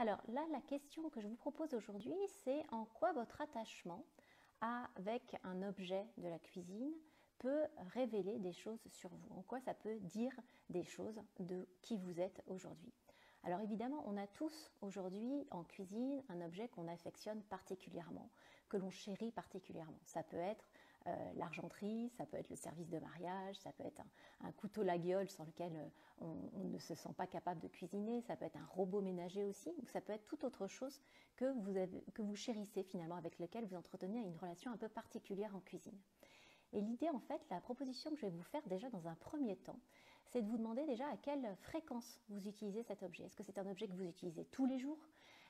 Alors là, la question que je vous propose aujourd'hui, c'est en quoi votre attachement avec un objet de la cuisine peut révéler des choses sur vous, en quoi ça peut dire des choses de qui vous êtes aujourd'hui. Alors évidemment, on a tous aujourd'hui en cuisine un objet qu'on affectionne particulièrement, que l'on chérit particulièrement. Ça peut être l'argenterie, ça peut être le service de mariage, ça peut être un couteau laguiole sans lequel on ne se sent pas capable de cuisiner, ça peut être un robot ménager aussi, ou ça peut être toute autre chose que vous chérissez finalement, avec lequel vous entretenez une relation un peu particulière en cuisine. Et l'idée, en fait, la proposition que je vais vous faire déjà dans un premier temps, c'est de vous demander déjà à quelle fréquence vous utilisez cet objet. Est-ce que c'est un objet que vous utilisez tous les jours?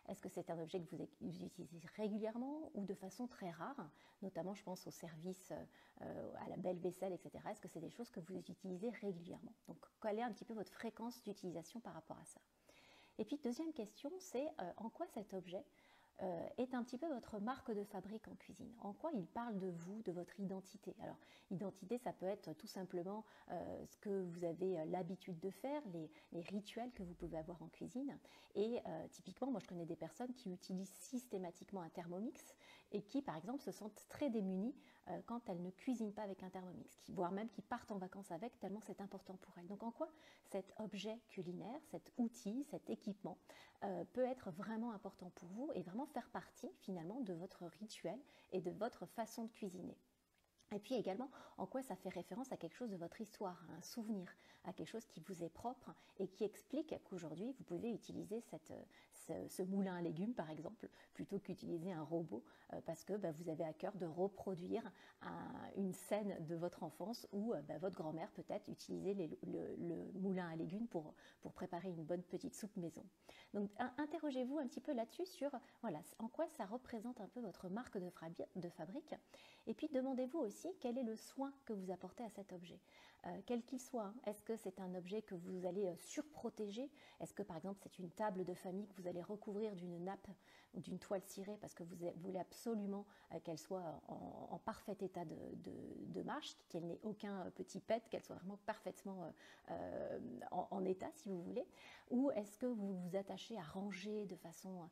Est-ce que c'est un objet que vous utilisez régulièrement ou de façon très rare? Notamment, je pense au service, à la belle vaisselle, etc. Est-ce que c'est des choses que vous utilisez régulièrement? Donc, quelle est un petit peu votre fréquence d'utilisation par rapport à ça? Et puis, deuxième question, c'est en quoi cet objet est un petit peu votre marque de fabrique en cuisine. En quoi il parle de vous, de votre identité. Alors, identité, ça peut être tout simplement ce que vous avez l'habitude de faire, les rituels que vous pouvez avoir en cuisine. Et typiquement, moi, je connais des personnes qui utilisent systématiquement un Thermomix et qui, par exemple, se sentent très démunies quand elles ne cuisinent pas avec un Thermomix, voire même qui partent en vacances avec, tellement c'est important pour elles. Donc, en quoi cet objet culinaire, cet outil, cet équipement peut être vraiment important pour vous et vraiment faire partie finalement de votre rituel et de votre façon de cuisiner. Et puis également, en quoi ça fait référence à quelque chose de votre histoire, à un souvenir, à quelque chose qui vous est propre et qui explique qu'aujourd'hui, vous pouvez utiliser ce moulin à légumes, par exemple, plutôt qu'utiliser un robot, parce que vous avez à cœur de reproduire une scène de votre enfance où votre grand-mère peut-être utilisait le moulin à légumes pour préparer une bonne petite soupe maison. Donc, interrogez-vous un petit peu là-dessus sur voilà, en quoi ça représente un peu votre marque de fabrique. Et puis, demandez-vous aussi quel est le soin que vous apportez à cet objet, quel qu'il soit. Est-ce que c'est un objet que vous allez surprotéger? Est-ce que par exemple c'est une table de famille que vous allez recouvrir d'une nappe ou d'une toile cirée parce que vous voulez absolument qu'elle soit en parfait état de marche, qu'elle n'ait aucun petit pet, qu'elle soit vraiment parfaitement en état si vous voulez? Ou est-ce que vous vous attachez à ranger de façon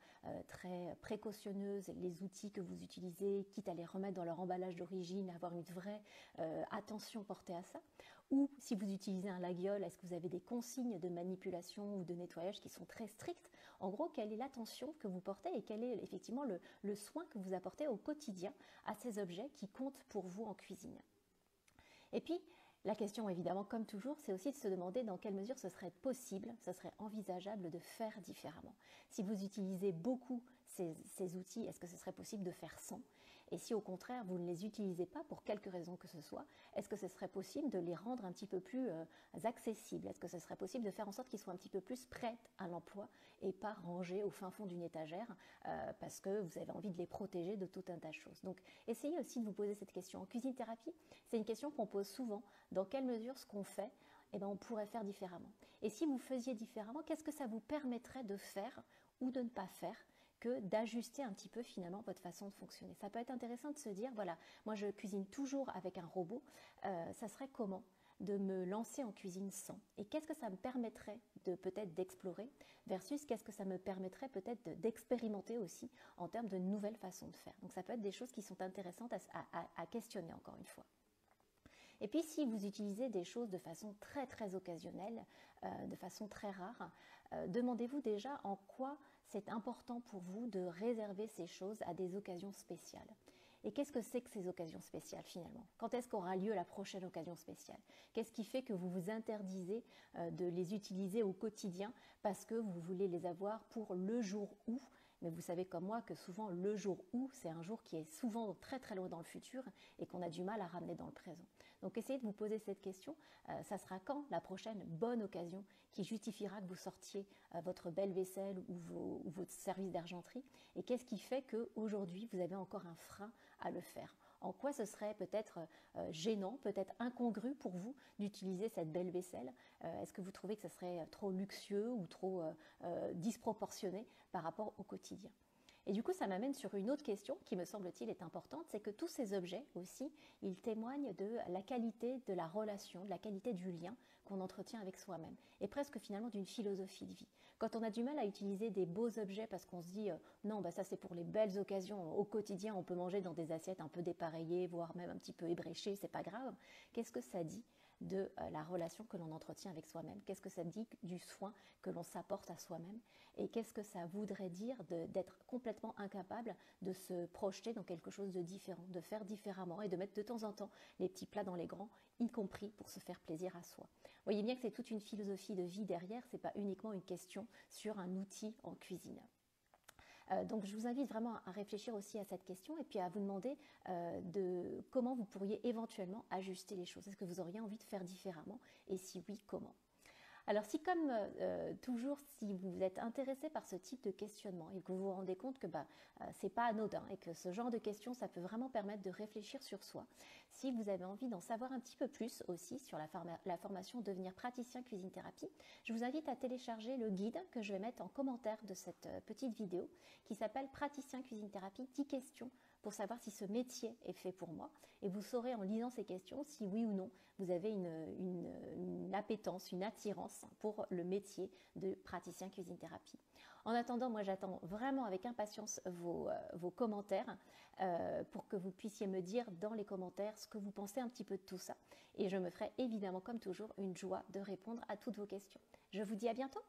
très précautionneuse les outils que vous utilisez, quitte à les remettre dans leur emballage d'origine, avoir une vraie attention portée à ça? Ou si vous utilisez un laguiole, est-ce que vous avez des consignes de manipulation ou de nettoyage qui sont très strictes? En gros, quelle est l'attention que vous portez et quel est effectivement le soin que vous apportez au quotidien à ces objets qui comptent pour vous en cuisine? Et puis, la question, évidemment, comme toujours, c'est aussi de se demander dans quelle mesure ce serait possible, ce serait envisageable de faire différemment. Si vous utilisez beaucoup ces outils, est-ce que ce serait possible de faire sans? Et si au contraire, vous ne les utilisez pas pour quelque raison que ce soit, est-ce que ce serait possible de les rendre un petit peu plus accessibles? Est-ce que ce serait possible de faire en sorte qu'ils soient un petit peu plus prêts à l'emploi et pas rangés au fin fond d'une étagère parce que vous avez envie de les protéger de tout un tas de choses? Donc, essayez aussi de vous poser cette question. En cuisine thérapie, c'est une question qu'on pose souvent. Dans quelle mesure ce qu'on fait, on pourrait faire différemment? Et si vous faisiez différemment, qu'est-ce que ça vous permettrait de faire ou de ne pas faire que d'ajuster un petit peu finalement votre façon de fonctionner? Ça peut être intéressant de se dire, voilà, moi je cuisine toujours avec un robot, ça serait comment de me lancer en cuisine sans? Et qu'est-ce que ça me permettrait de peut-être d'explorer versus qu'est-ce que ça me permettrait peut-être d'expérimenter aussi en termes de nouvelles façons de faire? Donc ça peut être des choses qui sont intéressantes à questionner encore une fois. Et puis si vous utilisez des choses de façon très très occasionnelle, de façon très rare, demandez-vous déjà en quoi c'est important pour vous de réserver ces choses à des occasions spéciales. Et qu'est-ce que c'est que ces occasions spéciales finalement? Quand est-ce qu'aura lieu la prochaine occasion spéciale? Qu'est-ce qui fait que vous vous interdisez de les utiliser au quotidien parce que vous voulez les avoir pour le jour où? Mais vous savez comme moi que souvent le jour où, c'est un jour qui est souvent très très loin dans le futur et qu'on a du mal à ramener dans le présent. Donc essayez de vous poser cette question, ça sera quand la prochaine bonne occasion qui justifiera que vous sortiez votre belle vaisselle ou votre service d'argenterie? Et qu'est-ce qui fait qu'aujourd'hui vous avez encore un frein à le faire? En quoi ce serait peut-être gênant, peut-être incongru pour vous d'utiliser cette belle vaisselle? Est-ce que vous trouvez que ce serait trop luxueux ou trop disproportionné par rapport au quotidien? Et du coup, ça m'amène sur une autre question qui me semble-t-il est importante, c'est que tous ces objets aussi, ils témoignent de la qualité de la relation, de la qualité du lien qu'on entretient avec soi-même, et presque finalement d'une philosophie de vie. Quand on a du mal à utiliser des beaux objets parce qu'on se dit non, bah ça c'est pour les belles occasions, au quotidien on peut manger dans des assiettes un peu dépareillées, voire même un petit peu ébréchées, c'est pas grave, qu'est-ce que ça dit de la relation que l'on entretient avec soi-même? Qu'est-ce que ça dit du soin que l'on s'apporte à soi-même? Et qu'est-ce que ça voudrait dire d'être complètement incapable de se projeter dans quelque chose de différent, de faire différemment et de mettre de temps en temps les petits plats dans les grands, y compris pour se faire plaisir à soi? Vous voyez bien que c'est toute une philosophie de vie derrière, c'est pas uniquement une question sur un outil en cuisine. Donc je vous invite vraiment à réfléchir aussi à cette question et puis à vous demander de comment vous pourriez éventuellement ajuster les choses. Est-ce que vous auriez envie de faire différemment et si oui, comment? Alors si comme toujours, si vous êtes intéressé par ce type de questionnement et que vous vous rendez compte que c'est pas anodin et que ce genre de questions, ça peut vraiment permettre de réfléchir sur soi, si vous avez envie d'en savoir un petit peu plus aussi sur la formation Devenir praticien cuisine thérapie, je vous invite à télécharger le guide que je vais mettre en commentaire de cette petite vidéo qui s'appelle Praticien cuisine thérapie 10 questions pour savoir si ce métier est fait pour moi. Et vous saurez en lisant ces questions si oui ou non vous avez une appétence, une attirance pour le métier de praticien cuisine thérapie. En attendant, moi j'attends vraiment avec impatience vos commentaires pour que vous puissiez me dire dans les commentaires ce que vous pensez un petit peu de tout ça. Et je me ferai évidemment comme toujours une joie de répondre à toutes vos questions. Je vous dis à bientôt.